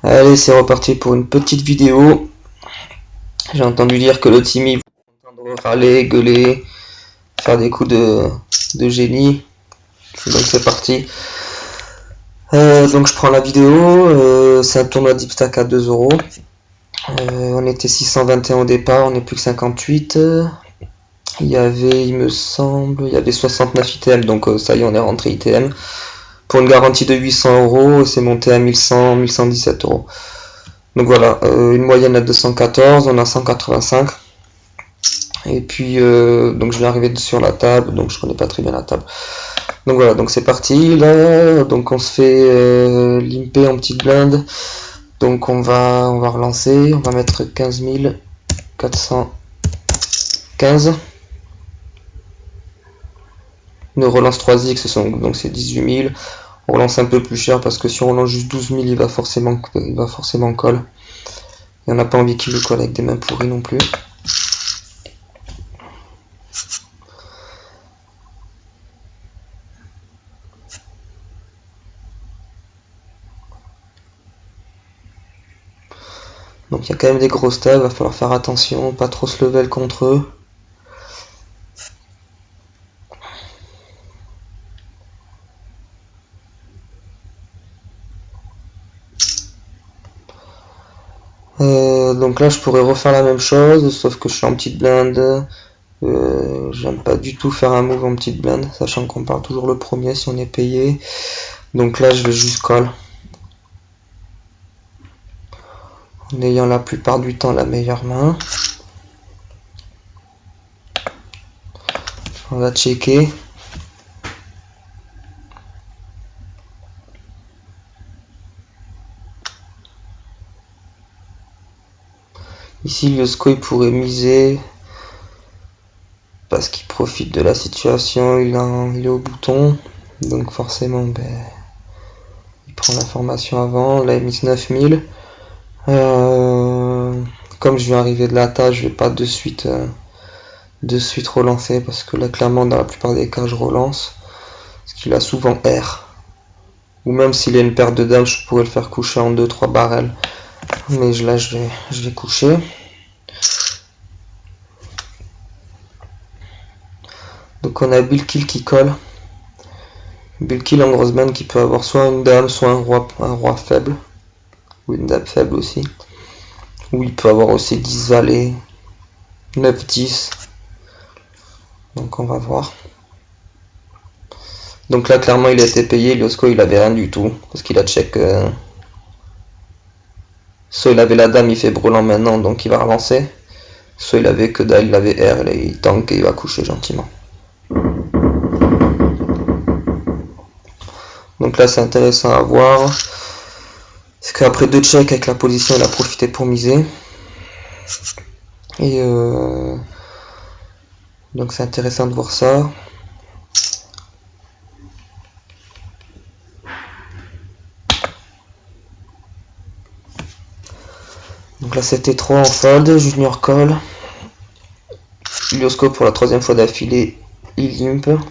Allez, c'est reparti pour une petite vidéo. J'ai entendu dire que le Timmy va entendre râler, gueuler, faire des coups de génie. Donc c'est parti. Donc je prends la vidéo. C'est un tournoi Deep Stack à 2€. On était 621 au départ, on n'est plus que 58. Il y avait, il me semble, il y avait 69 ITM, donc ça y est, on est rentré ITM. Pour une garantie de 800€, c'est monté à 1100, 1117€. Donc voilà, une moyenne à 214, on a 185. Et puis, donc je vais arriver sur la table, donc je connais pas très bien la table. Donc voilà, donc c'est parti, là, donc on se fait limper en petite blinde. Donc on va relancer, on va mettre 15 415. Une relance 3x, donc c'est 18 000. On relance un peu plus cher parce que si on relance juste 12 000, il va forcément call. Et on n'a pas envie qu'il le colle avec des mains pourries non plus. Donc il y a quand même des grosses tables, il va falloir faire attention, pas trop se level contre eux. Donc là je pourrais refaire la même chose, sauf que je suis en petite blinde. J'aime pas du tout faire un move en petite blinde, sachant qu'on part toujours le premier si on est payé. Donc là je vais juste call. En ayant la plupart du temps la meilleure main. On va checker. Ici Yosko il pourrait miser parce qu'il profite de la situation, il est au bouton, donc forcément il prend l'information avant. Là il mise 9000. Comme je viens arriver de la table, je vais pas de suite relancer parce que là clairement dans la plupart des cas je relance parce qu'il a souvent R, ou même s'il a une paire de dames je pourrais le faire coucher en 2-3 barrels, mais là je vais coucher. Donc on a Bill Kill qui colle. Bill Kill en grosse main qui peut avoir soit une dame, soit un roi faible, ou une dame faible aussi, ou il peut avoir aussi 10 valets, 9-10. Donc on va voir. Donc là clairement il a été payé, Yosko il avait rien du tout, parce qu'il a check. Soit il avait la dame, il fait brûlant maintenant, donc il va relancer. Soit il avait que dalle, il avait R, il tank et il va coucher gentiment. Donc là c'est intéressant à voir. C'est qu'après 2 checks avec la position, il a profité pour miser. Et donc c'est intéressant de voir ça. Donc là c'était 3 en fold, junior call. Yosko pour la 3e fois d'affilée, il limp. Donc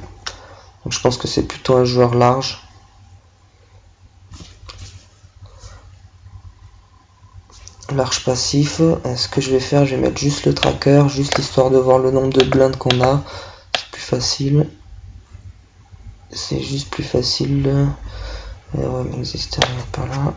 je pense que c'est plutôt un joueur large. Large passif, ce que je vais faire, je vais mettre juste le tracker, juste histoire de voir le nombre de blindes qu'on a. C'est plus facile. C'est juste plus facile. Ouais, mais Exister n'est pas là.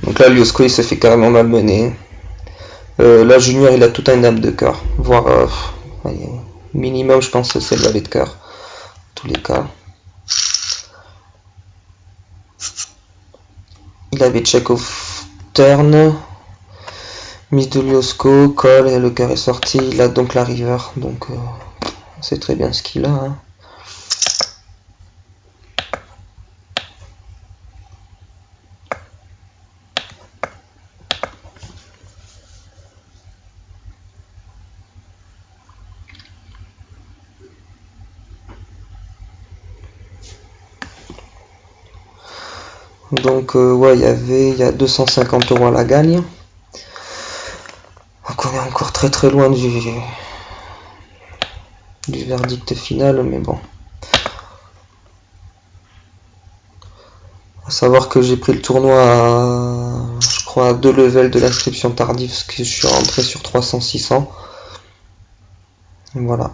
Donc là, Yosko il se fait carrément malmener. Là, Junior il a tout un dame de cœur, voire minimum, je pense que c'est le valet de cœur. Tous les cas. Il avait check off turn, mise de Yosko, call et le cœur est sorti. Il a donc la river, donc On sait très bien ce qu'il a. Hein. Donc ouais, il y a 250 € à la gagne. Donc on est encore très loin du verdict final, mais bon. À savoir que j'ai pris le tournoi à, je crois, à 2 levels de l'inscription tardive, parce que je suis rentré sur 300-600. Voilà.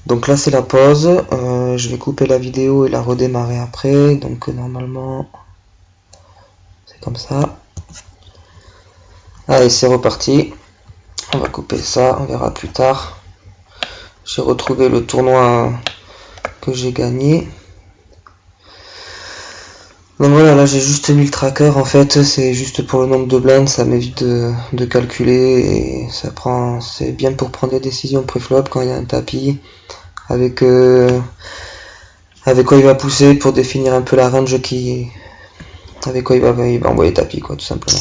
Donc là c'est la pause. Je vais couper la vidéo et la redémarrer après. Donc normalement c'est comme ça. Allez, c'est reparti. On va couper ça, on verra plus tard. J'ai retrouvé le tournoi que j'ai gagné. Donc voilà, là j'ai juste mis le tracker, en fait c'est juste pour le nombre de blindes, ça m'évite de calculer et c'est bien pour prendre des décisions pré-flop quand il y a un tapis, avec quoi il va pousser pour définir un peu la range avec quoi il va envoyer tapis, quoi, tout simplement.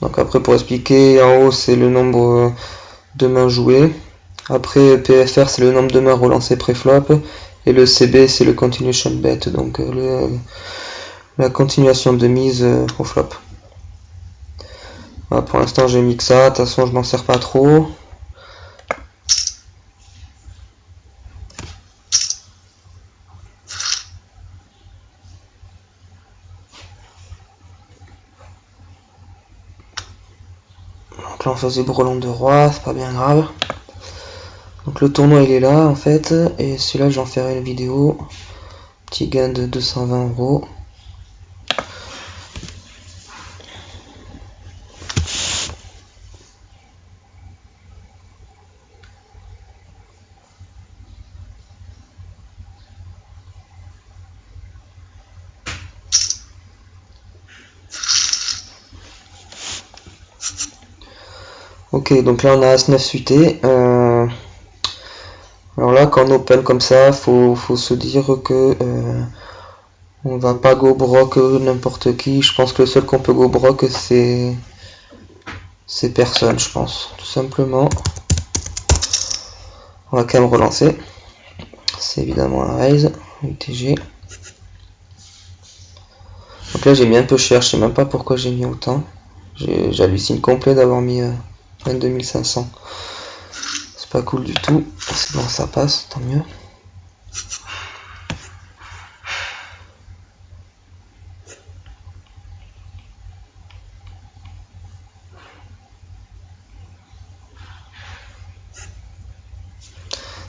Donc après, pour expliquer, en haut c'est le nombre de mains jouées. Après, PFR c'est le nombre de mains relancées pré-flop. Et le CB c'est le continuation bet, donc la continuation de mise au flop. Voilà, pour l'instant j'ai mis que ça, de toute façon je m'en sers pas trop. Donc là on faisait brelan de roi, c'est pas bien grave. Donc le tournoi il est là en fait, et celui-là j'en ferai une vidéo. Petit gain de 220 €. Ok, donc là on a As-9 suité. Alors là, quand on open comme ça, faut se dire que on va pas go broc n'importe qui. Je pense que le seul qu'on peut go broc c'est personne, je pense, tout simplement. On va quand même relancer. C'est évidemment un raise, UTG. Donc là j'ai mis un peu cher, je sais même pas pourquoi j'ai mis autant. J'hallucine complet d'avoir mis 22 500. C'est pas cool du tout. C'est bon, ça passe, tant mieux.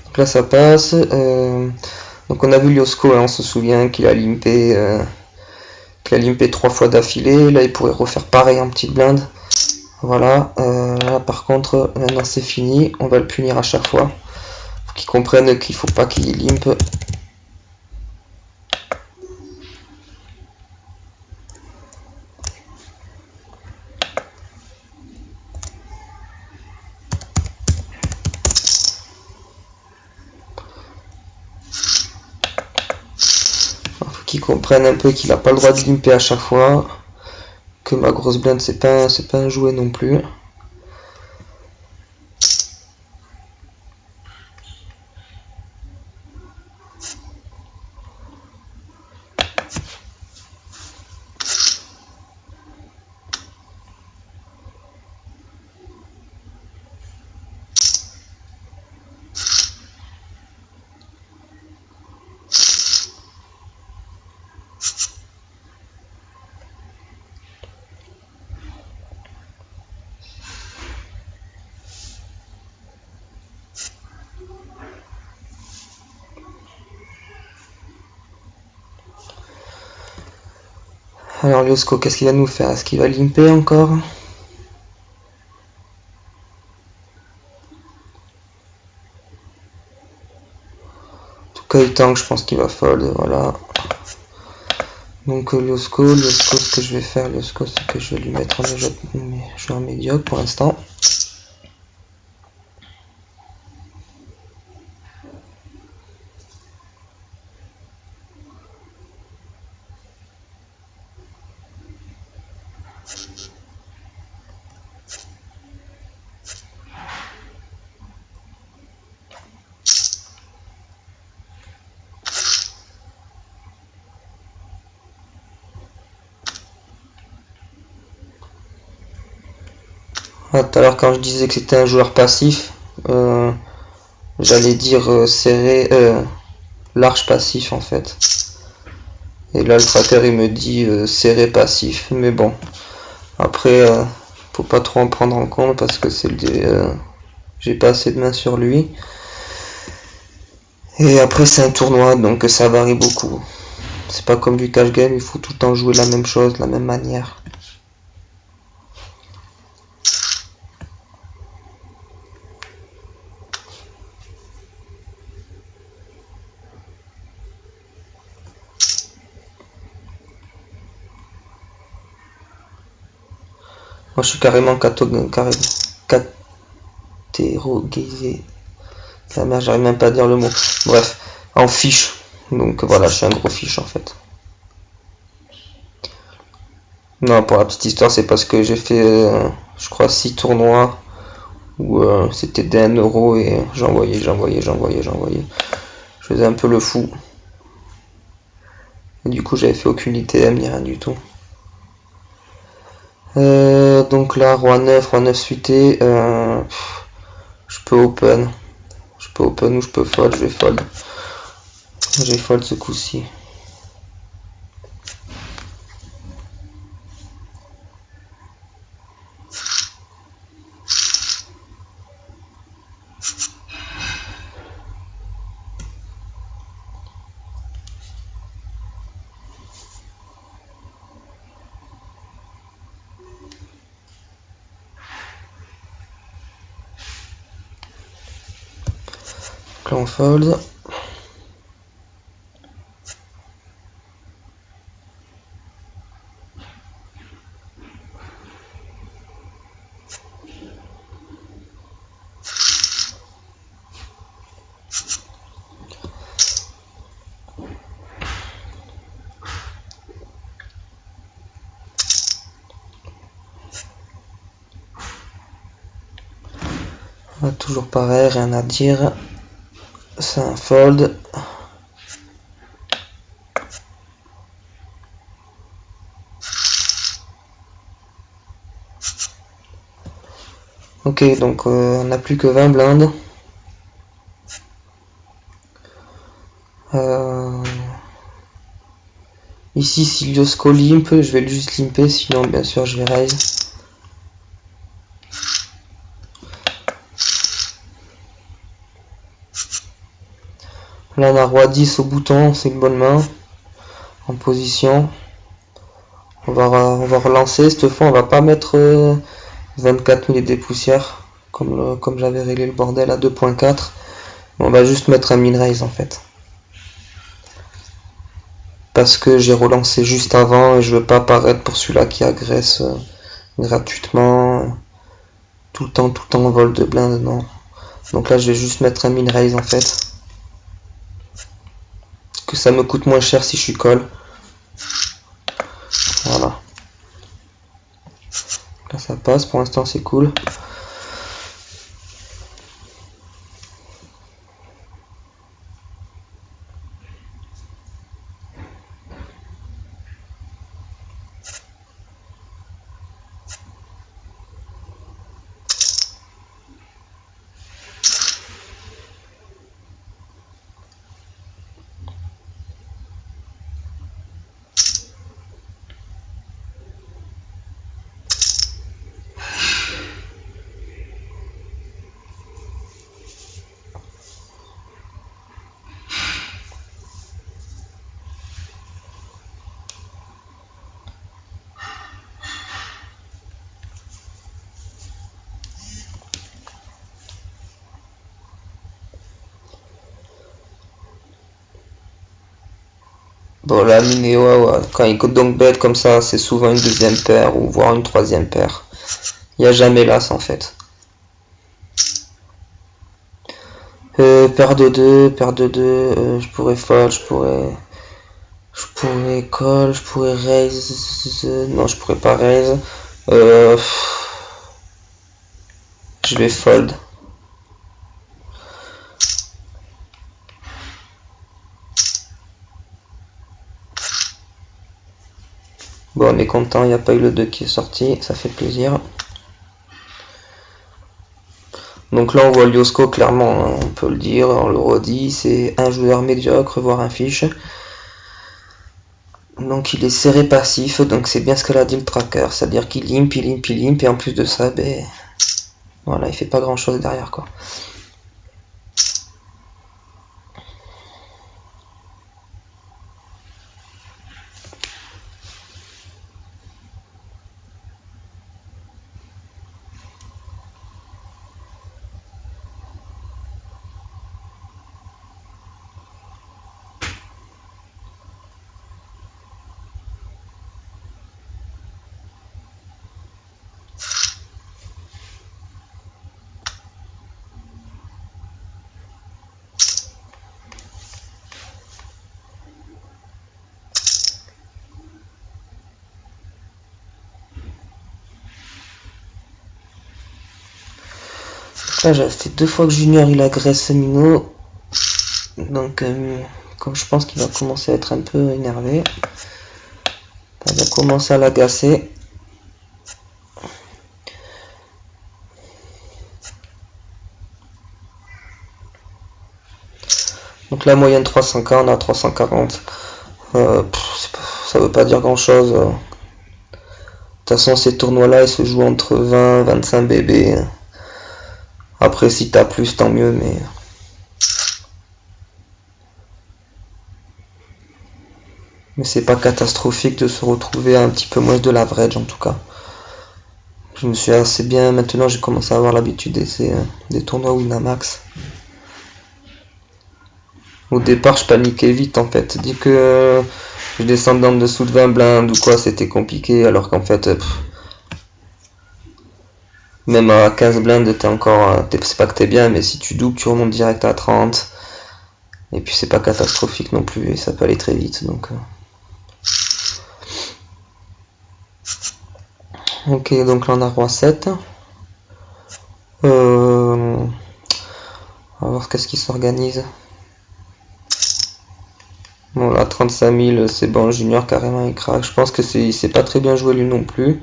Donc là ça passe. Donc on a vu Liosko, hein, on se souvient qu'il a limpé 3 fois d'affilée. Là il pourrait refaire pareil en petite blinde. Voilà, là par contre maintenant c'est fini, on va le punir à chaque fois. Faut qu'il comprenne qu'il faut pas qu'il limpe. Faut qu'il comprenne un peu qu'il n'a pas le droit de limper à chaque fois. Que ma grosse blinde c'est pas un jouet non plus. Alors Liosko, qu'est-ce qu'il va nous faire? Est-ce qu'il va limper encore? En tout cas il tank, je pense qu'il va fold, voilà. Donc Liosko, ce que je vais faire, Liosko, c'est que je vais lui mettre un joueur médiocre pour l'instant. Tout à l'heure quand je disais que c'était un joueur passif, j'allais dire serré, large passif en fait. Et là le tracker il me dit serré passif, mais bon. Après, faut pas trop en prendre en compte parce que c'est j'ai pas assez de main sur lui. Et après c'est un tournoi donc ça varie beaucoup. C'est pas comme du cash game, il faut tout le temps jouer la même chose, de la même manière. Moi je suis carrément catégorisé. La merde, j'arrive même pas à dire le mot. Bref, en fiche. Donc voilà, je suis un gros fiche en fait. Non, pour la petite histoire, c'est parce que j'ai fait, je crois, 6 tournois où c'était des 1 euro et j'envoyais. Je faisais un peu le fou. Et du coup, j'avais fait aucune ITM ni rien du tout. Donc là, roi 9 suité. Je peux open. Je peux open ou je peux fold. Je vais fold. J'ai fold ce coup-ci. Là on fold. Toujours pareil, rien à dire. C'est un fold. Ok, donc on n'a plus que 20 blindes. Ici, si Liosko limp, je vais juste limper, sinon bien sûr je vais raise. Là on a roi 10 au bouton, c'est une bonne main. En position. On va relancer, cette fois on va pas mettre 24 000 et des poussières, comme j'avais réglé le bordel à 2.4. On va juste mettre un min raise en fait. Parce que j'ai relancé juste avant et je veux pas apparaître pour celui-là qui agresse gratuitement. Tout le temps en vol de blinde, non. Donc là je vais juste mettre un min raise en fait. Que ça me coûte moins cher si je suis call. Voilà. Là ça passe, pour l'instant c'est cool. Bon là Minéo, ouais, quand il donc bête comme ça, c'est souvent une deuxième paire ou voire une troisième paire. Il n'y a jamais l'as en fait. Paire de 2, je pourrais fold, je pourrais call, je pourrais raise, non je pourrais pas raise. Je vais fold. Bon, on est content, il n'y a pas eu le 2 qui est sorti, ça fait plaisir. Donc là, on voit Liosko, clairement, hein, on peut le dire, on le redit, c'est un joueur médiocre, voire un fiche. Donc il est serré passif, donc c'est bien ce que l'a dit le tracker, c'est-à-dire qu'il limp, et en plus de ça, ben voilà, il fait pas grand-chose derrière, quoi. Là, j'ai fait 2 fois que Junior il agresse Minot. Donc, comme je pense qu'il va commencer à être un peu énervé, il va commencer à l'agacer. Donc la moyenne 300K, on a 340. Ça veut pas dire grand chose. De toute façon, ces tournois-là, ils se jouent entre 20 et 25 bébés. Après, si t'as plus, tant mieux, mais c'est pas catastrophique de se retrouver à un petit peu moins de l'average en tout cas. Je me suis assez bien, maintenant j'ai commencé à avoir l'habitude des tournois Winamax. Au départ je paniquais vite en fait, dès que je descendais en dessous de 20 blindes ou quoi c'était compliqué alors qu'en fait même à 15 blindes t'es encore, c'est pas que t'es bien mais si tu doubles tu remontes direct à 30 et puis c'est pas catastrophique non plus et ça peut aller très vite donc ok, donc là on a roi 7. On va voir qu'est-ce qui s'organise. Bon là 35 000 c'est bon, Junior carrément il craque. Je pense que c'est pas très bien joué lui non plus.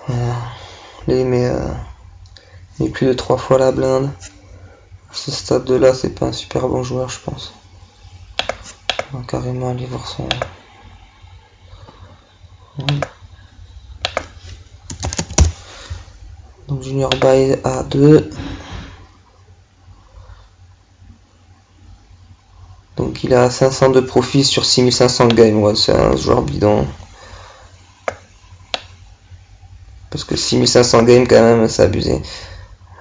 Là il met plus de 3 fois la blinde. À ce stade de là c'est pas un super bon joueur je pense. On va carrément aller voir son... Donc Junior buy à 2. Donc il a 500 de profit sur 6500 game. Ouais, c'est un joueur bidon. Parce que 6500 game quand même c'est abusé.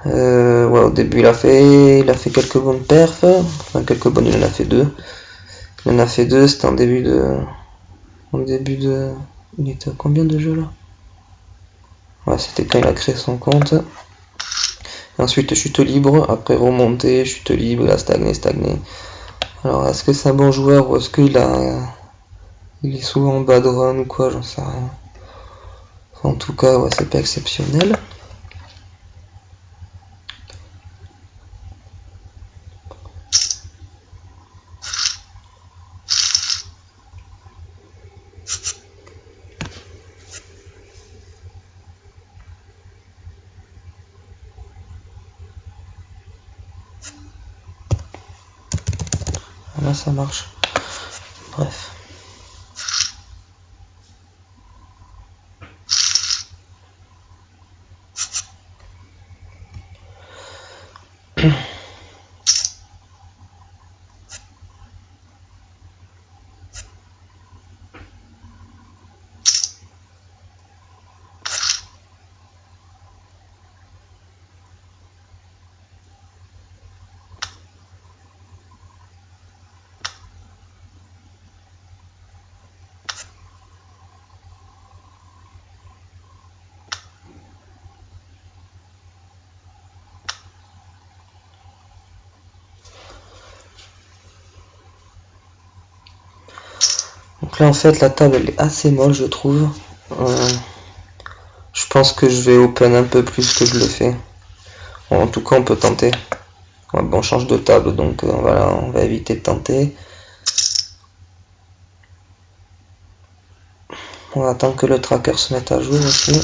Ouais, au début il a fait quelques bonnes perfs. Enfin quelques bonnes, il en a fait 2. Il en a fait 2, c'était en début de... Il était à combien de jeux là? Ouais, c'était quand il a créé son compte. Ensuite chute libre, après remonter, chute libre, il a stagné. Alors est-ce que c'est un bon joueur ou est-ce qu'il est souvent en bad run ou quoi, j'en sais rien. En tout cas, ouais, c'est pas exceptionnel. Là ça marche. Bref. Donc là en fait la table elle est assez molle je trouve. Je pense que je vais open un peu plus que je le fais. Bon, en tout cas on peut tenter. Ouais, bon on change de table donc voilà, on va éviter de tenter. On va attendre que le tracker se mette à jour aussi.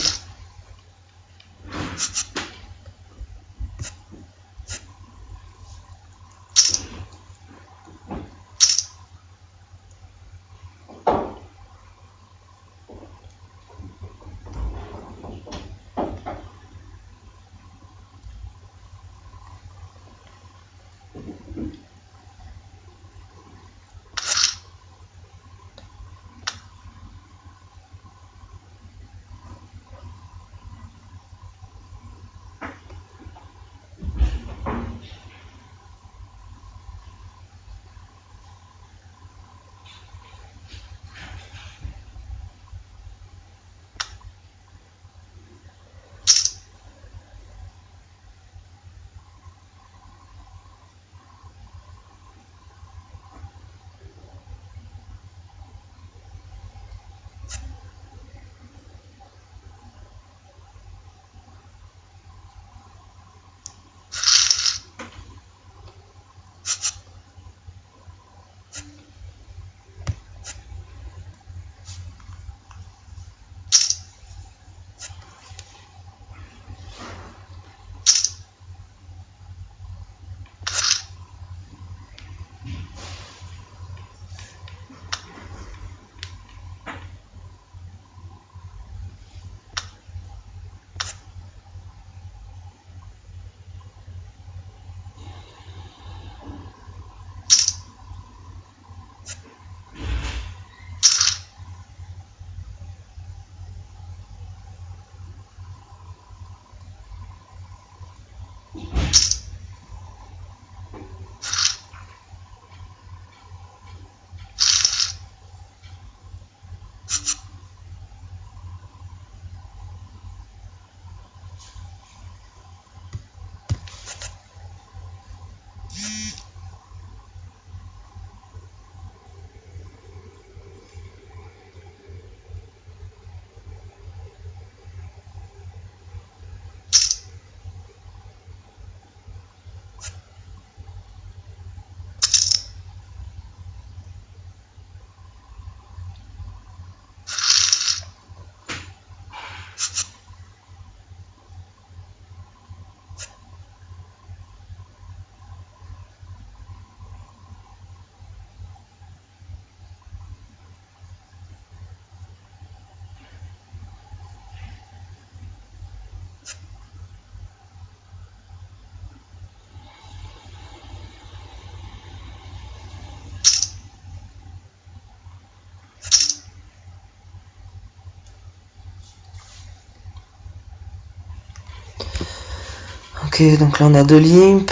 Ok, donc là on a deux limp.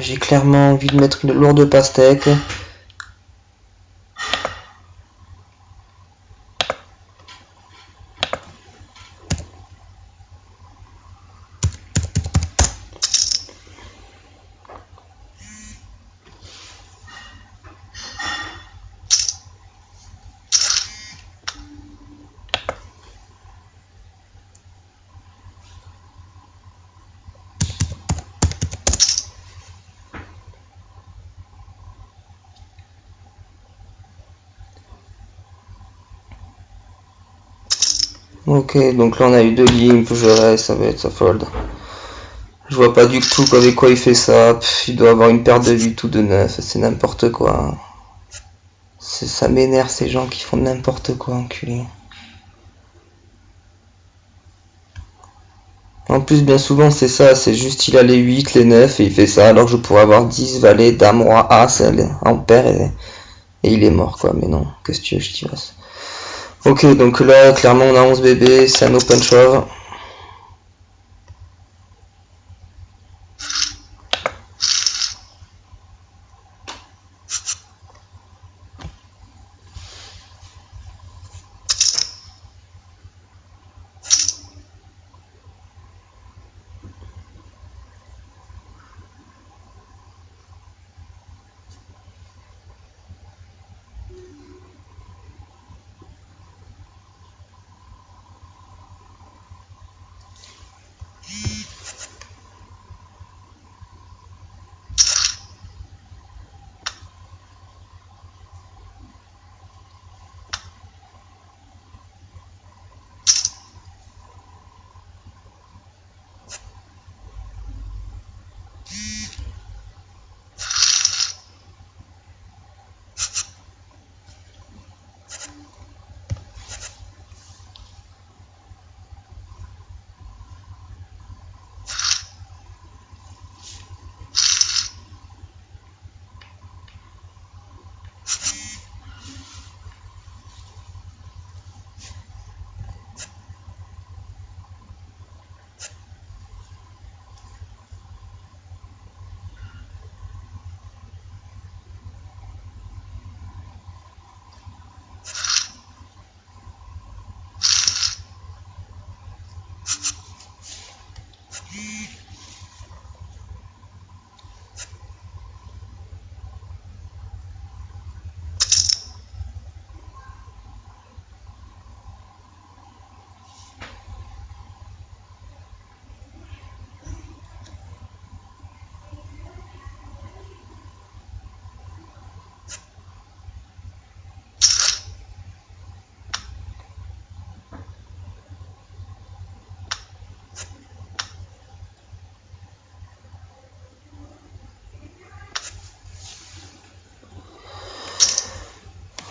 J'ai clairement envie de mettre une lourde pastèque. Ok, donc là on a eu deux limp, je reste, ça va être ça fold. Je vois pas du tout avec quoi il fait ça. Il doit avoir une paire de 8 ou de 9, c'est n'importe quoi. Ça m'énerve ces gens qui font n'importe quoi, enculé. En plus, bien souvent, c'est ça, c'est juste il a les 8, les 9 et il fait ça, alors je pourrais avoir 10, valet, dame, roi, as, en paire et il est mort, quoi. Mais non, qu'est-ce que tu veux, je t'y passe. Ok, donc là, clairement, on a 11 bébés, c'est un open shove.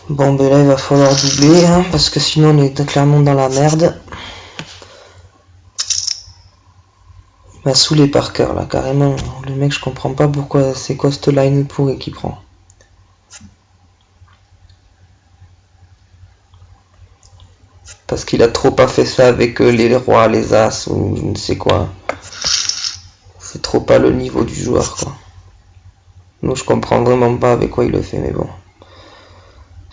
Bon, ben là, il va falloir doubler, hein, parce que sinon on est clairement dans la merde. Il m'a saoulé par cœur, là, carrément. Le mec, je comprends pas pourquoi, c'est quoi cette line pourrie qu'il prend. Parce qu'il a trop pas fait ça avec les rois, les as, ou je ne sais quoi. C'est trop pas le niveau du joueur, quoi. Donc je comprends vraiment pas avec quoi il le fait, mais bon.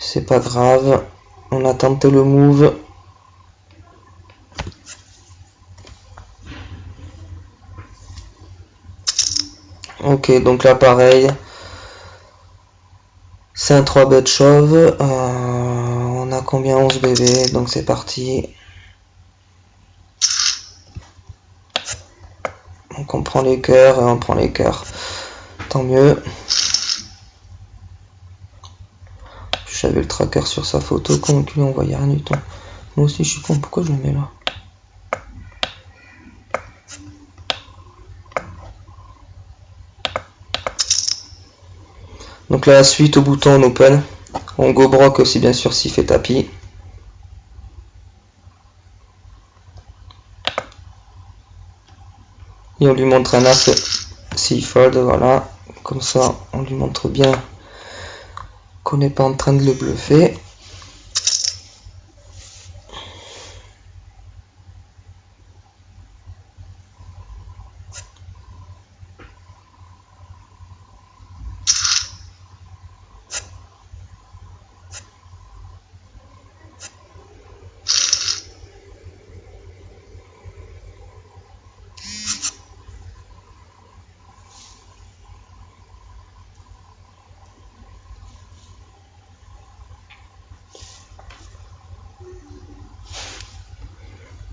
C'est pas grave. On a tenté le move. Ok, donc là pareil. C'est un 3 bet chauve. On a combien? 11 bébés, donc c'est parti. Donc on prend les cœurs et on prend les cœurs. Tant mieux. J'avais le tracker sur sa photo, con cul, on voyait rien du tout. Moi aussi je suis con, pourquoi je le mets là? Donc là, suite au bouton on open. On go broc aussi bien sûr s'il fait tapis. Et on lui montre un as s'il fold, voilà. Comme ça, on lui montre bien qu'on n'est pas en train de le bluffer.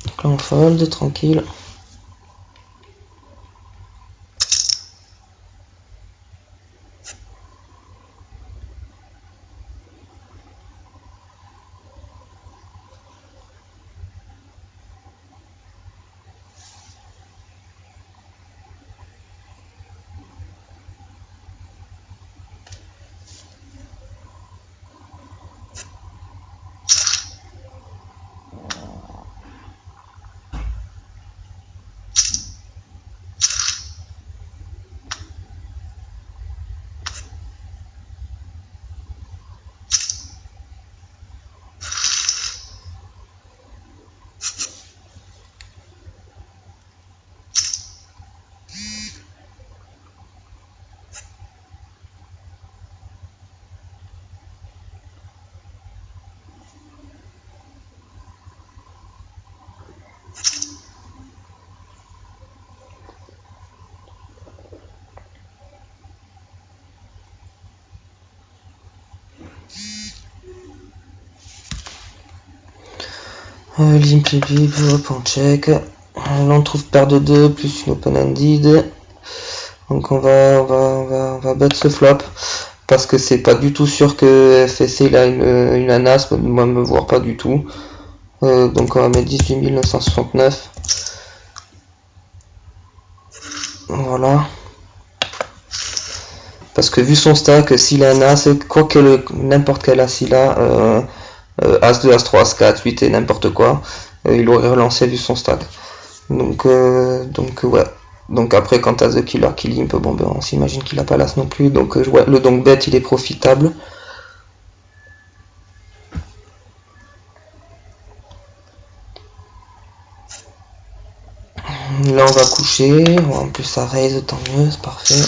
Donc là on fold, tranquille. Limp bip, hop, on check. Là on trouve paire de 2 plus une open-ended. Donc on va bet ce flop. Parce que c'est pas du tout sûr que FSC il a une anas, moi me voir pas du tout. Donc on va mettre 18 969. Voilà. Parce que vu son stack, s'il a un as, quoi que n'importe quel as il a, As2, As3, As4, 8 et n'importe quoi, il aurait relancé vu son stack. Donc ouais. Donc après quand t'as The Killer qui limp, bon ben on s'imagine qu'il a pas l'as non plus. Donc ouais, le donk bet il est profitable. Là on va coucher, en plus ça raise, tant mieux, c'est parfait.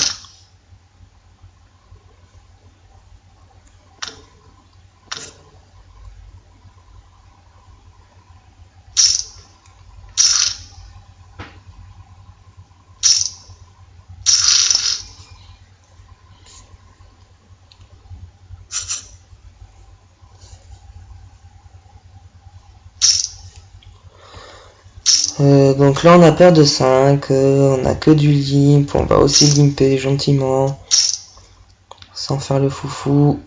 Donc là on a paire de 5, on a que du limp, on va aussi limper gentiment, sans faire le foufou.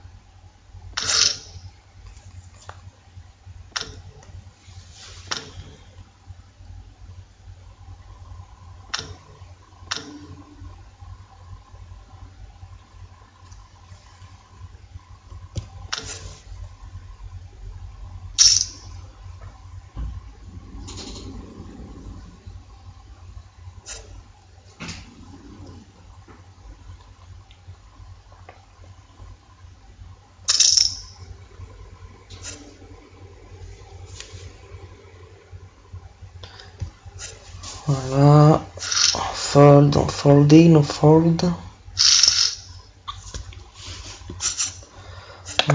Voilà, fold, on fold in, on fold.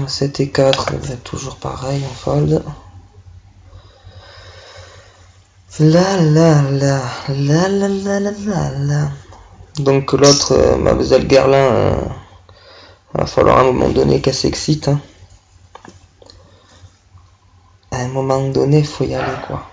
7 et 4, toujours pareil, on fold. La. Donc l'autre, Mademoiselle Guerlain, va falloir à un moment donné qu'elle s'excite. Hein. À un moment donné, faut y aller quoi.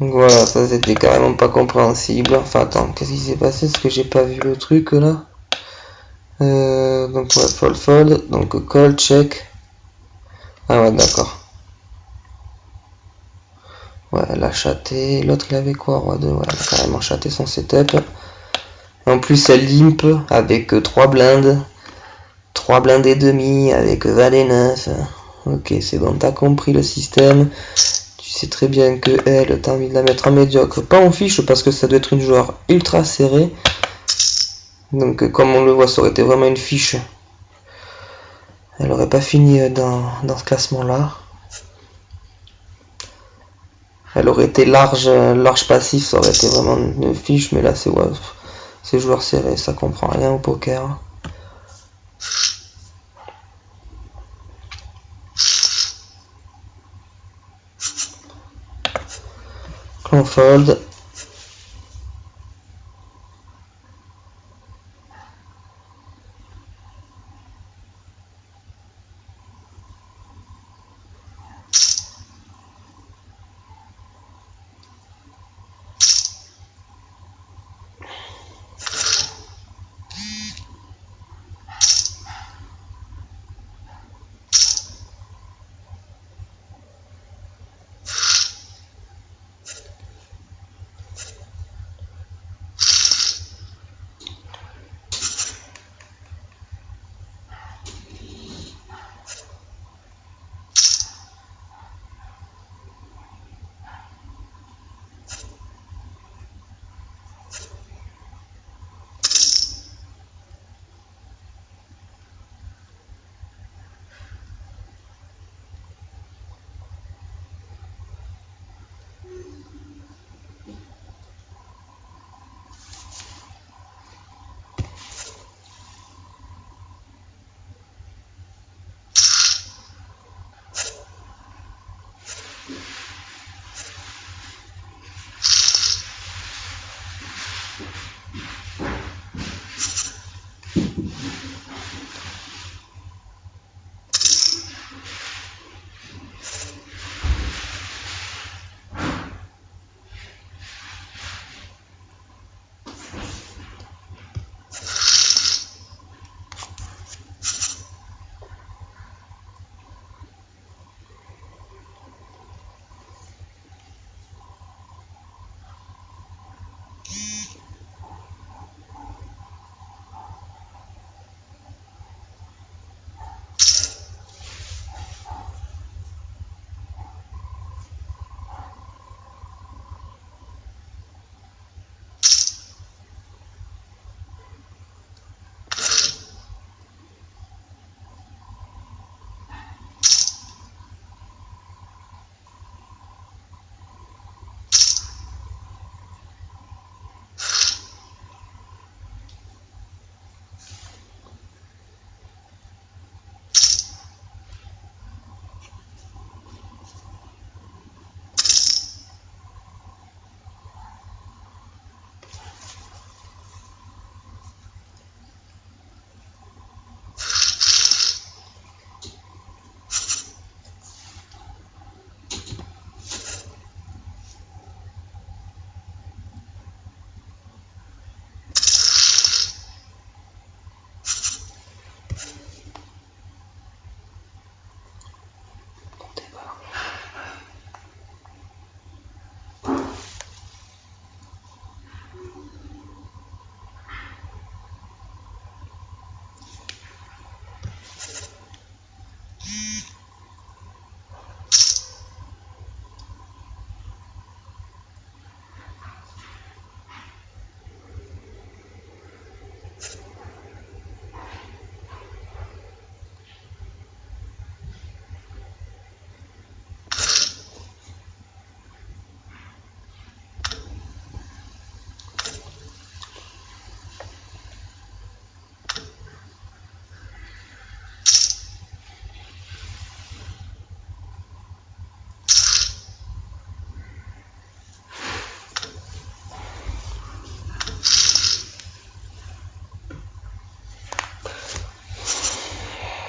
Donc voilà, ça c'était carrément pas compréhensible. Enfin attends, qu'est-ce qui s'est passé? Est-ce que j'ai pas vu le truc là? Donc ouais, fold, donc call, check. Ah ouais, d'accord. Ouais, elle a chaté. L'autre il avait quoi? Roi 2, ouais, elle a carrément chaté son setup. En plus elle limp avec 3 blindes. 3 blindes et demi avec valet 9. Ok, c'est bon, t'as compris le système. Tu sais très bien que elle, t'as envie de la mettre en médiocre, pas en fiche, parce que ça doit être une joueur ultra serrée. Donc comme on le voit, ça aurait été vraiment une fiche. Elle aurait pas fini dans ce classement-là. Elle aurait été large passif, ça aurait été vraiment une fiche, mais là c'est ouais, c'est joueur serré, ça comprend rien au poker. On fold.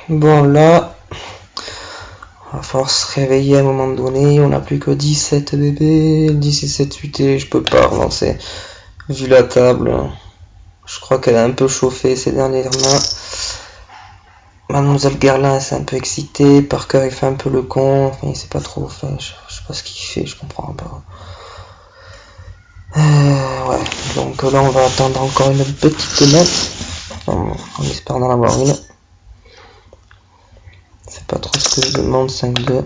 Bon là, va falloir se réveiller à un moment donné. On n'a plus que 17 bébés, 17 8 je peux pas relancer. Vu la table, je crois qu'elle a un peu chauffé ces dernièrement. Mademoiselle Garlin s'est un peu excitée, Parker il fait un peu le con, enfin, il sait pas trop, enfin, je sais pas ce qu'il fait, je comprends pas. Ouais, donc là on va attendre encore une petite note, on espère d'en avoir une. C'est pas trop ce que je demande, 5-2.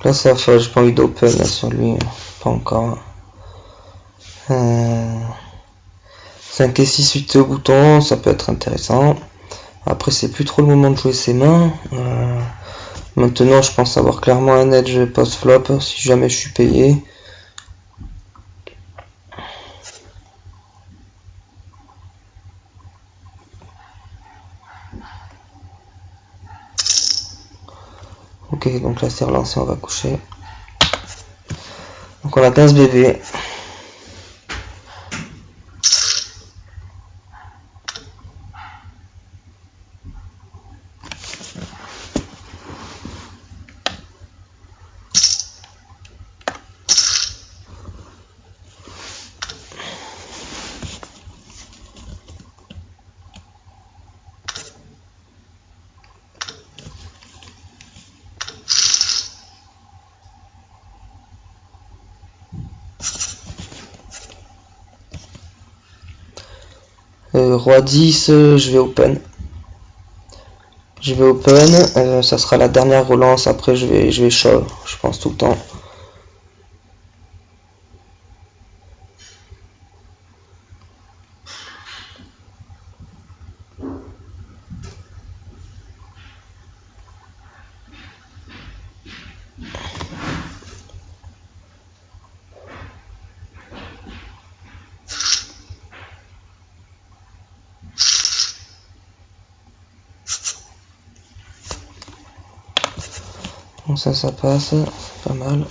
Là ça fait, j'ai pas envie d'open là sur lui, pas encore. 5 et 6 8 au bouton, ça peut être intéressant. Après c'est plus trop le moment de jouer ses mains. Maintenant je pense avoir clairement un edge post-flop si jamais je suis payé. Ok, donc là c'est relancé, on va coucher. Donc on a 15 BV. Roi 10, je vais open. Je vais open, ça sera la dernière relance, après je vais shove, je pense tout le temps. Donc ça passe, c'est pas mal.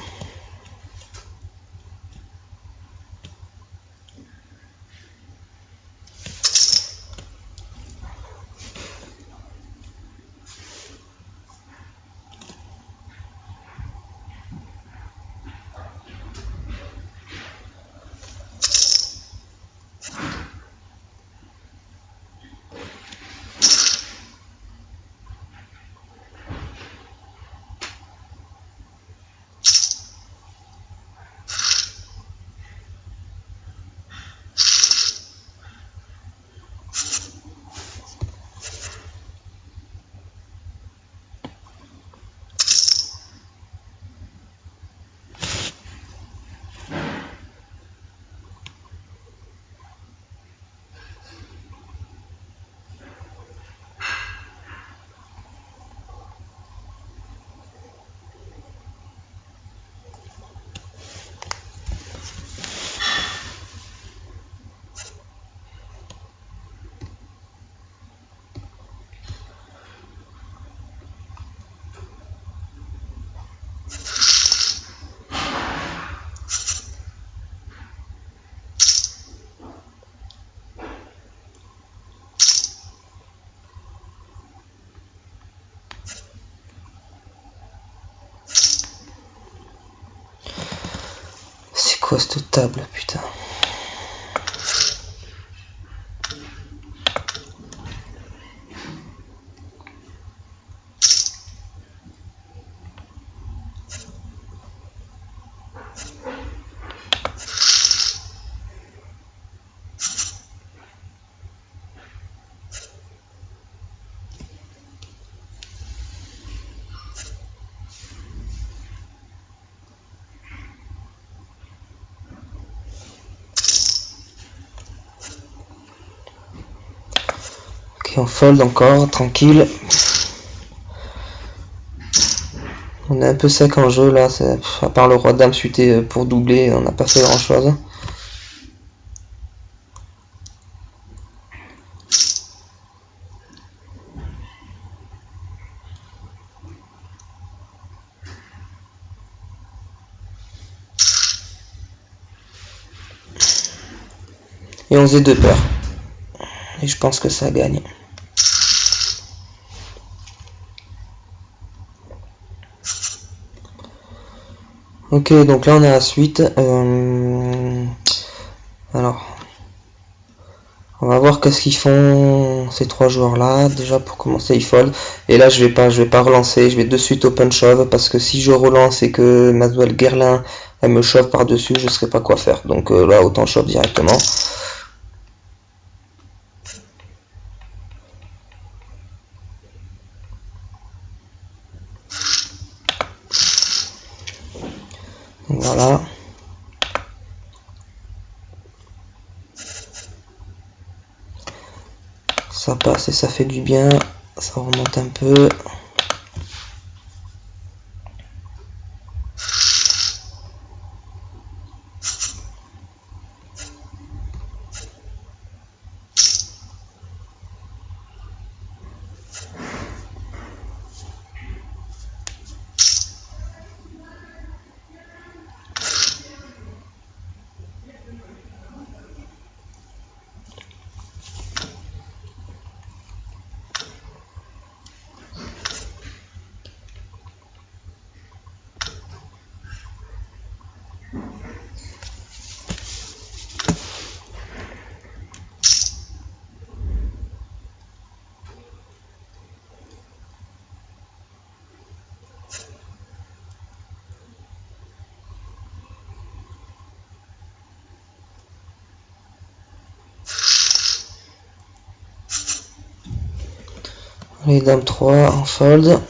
quoi cette table, putain? On fold encore, tranquille. On est un peu sec en jeu là, à part le roi dame suité pour doubler, on n'a pas fait grand chose. Et on faisait 2 paires. Et je pense que ça gagne. Ok, donc là on a la suite. Alors, on va voir qu'est-ce qu'ils font ces 3 joueurs là. Déjà pour commencer ils fold. Et là je vais pas relancer, je vais de suite open shove parce que si je relance et que Mademoiselle Guerlain elle me shove par dessus, je ne sais pas quoi faire. Donc là autant shove directement. Voilà. Ça passe et ça fait du bien. Ça remonte un peu. Les dames 3 en fold.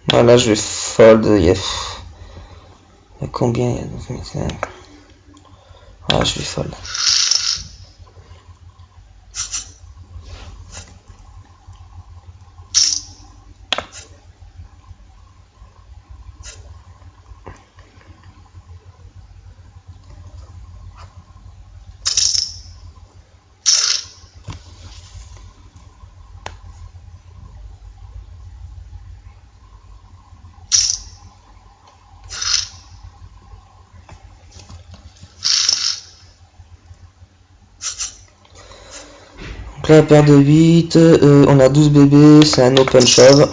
Voilà, je vais fold. Il y a combien? Ah, je vais fold. Donc là, paire de 8, on a 12 bébés, c'est un open shove.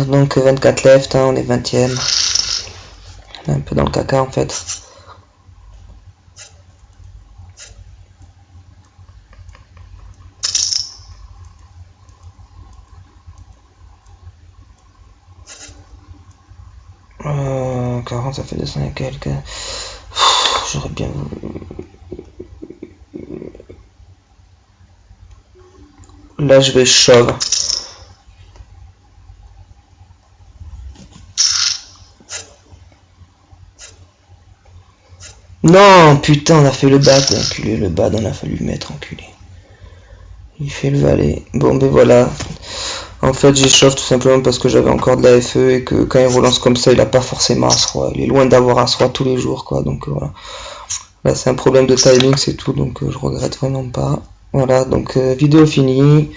Donc 24 left, hein, on est 20ème. On est un peu dans le caca en fait. Euh, 40, ça fait 200 et quelques. J'aurais bien... Là je vais shove. Non, putain, on a fait le bad, enculé, le bad, on a fallu le mettre, enculé. Il fait le valet. Bon, ben voilà. En fait, j'ai shove tout simplement parce que j'avais encore de la FE et que quand il relance comme ça, il a pas forcément As-Roi. Il est loin d'avoir As-Roi tous les jours, quoi. Donc voilà. Là, c'est un problème de timing, c'est tout. Donc je regrette vraiment pas. Voilà, donc vidéo finie.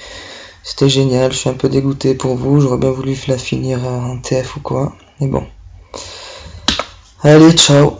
C'était génial. Je suis un peu dégoûté pour vous. J'aurais bien voulu la finir en TF ou quoi. Mais bon. Allez, ciao.